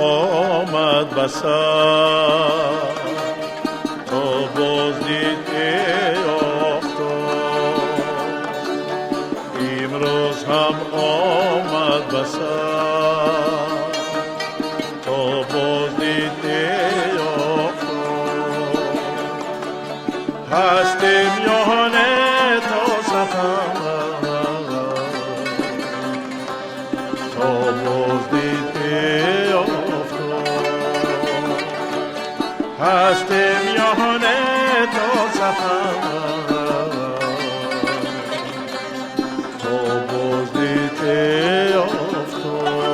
آمد بسر تا باز دید ای آفتاب امروز هم آمد بسر تا باز دید ای آفتاب هستیم یهانه تا سفر تا باز دید ای آفتاب هستیم یهانه تا سفر تا باز دید ای آفتاب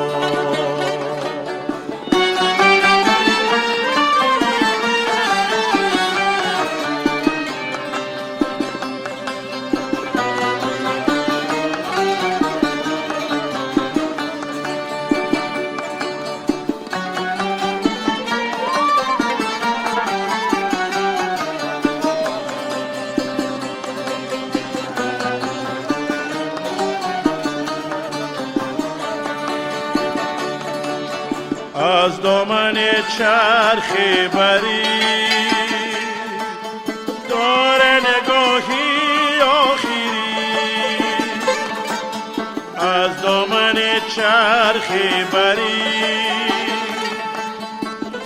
از دامن چرخ بری داره نگاهی آخری از دامن چرخ بری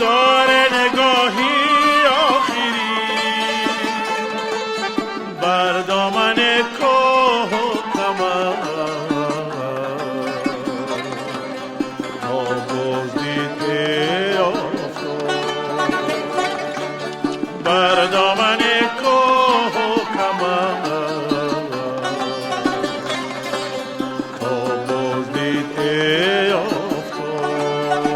داره نگاهی آخری بر دامن کوه و کمر بر دامن کوه و کمر تا باز دید ای آفتاب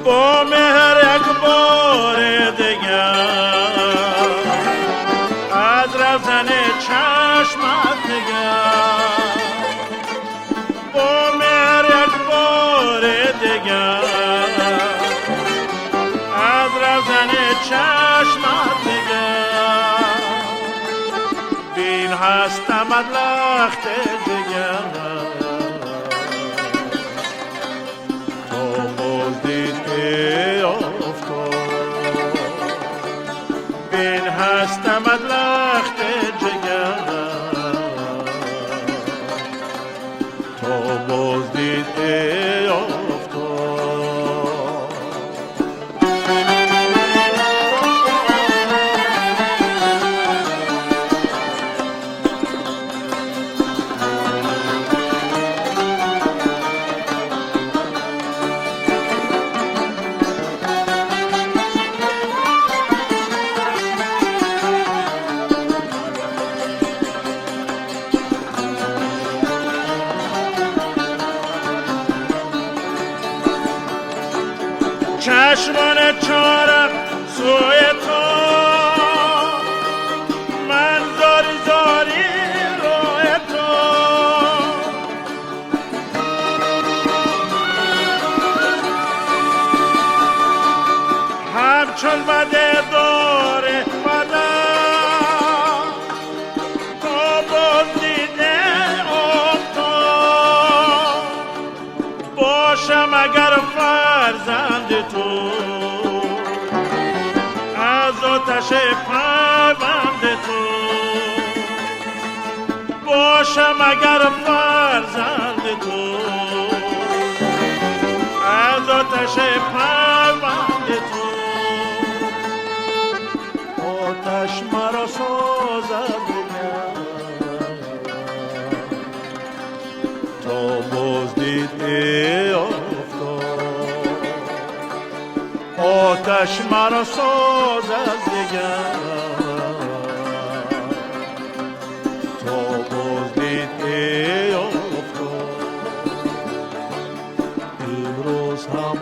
با مهر یک بار دیگر از رفتن چشمت نگر با مهر یک بار دیگر از رفتن چشمت نگر بین هستمت لخت دیگر ای آفتاب بین هستمت لخت جگر تا باز دید ای آفتاب چشمان چارم سوی تو من زاری زاری روی تو همچون بده داره بده تو باز دیده افتاد باشم اگر فرزند تو از آتش پیوند تو باشم اگر فرزند تو از آتش پیوند تو آتش مرا سازد تا باز دید ای آتش مرا ساز از دیگر تا باز دید ای آفتاب امروز هم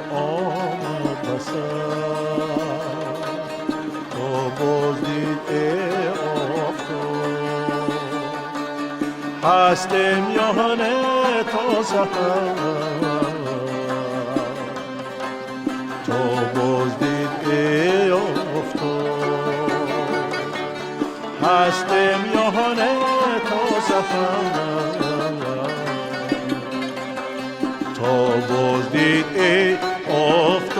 هستم یهانه تا سحر تو بازدید ای افتاد هستم یهانه تا سحر تو بازدید ای افتاد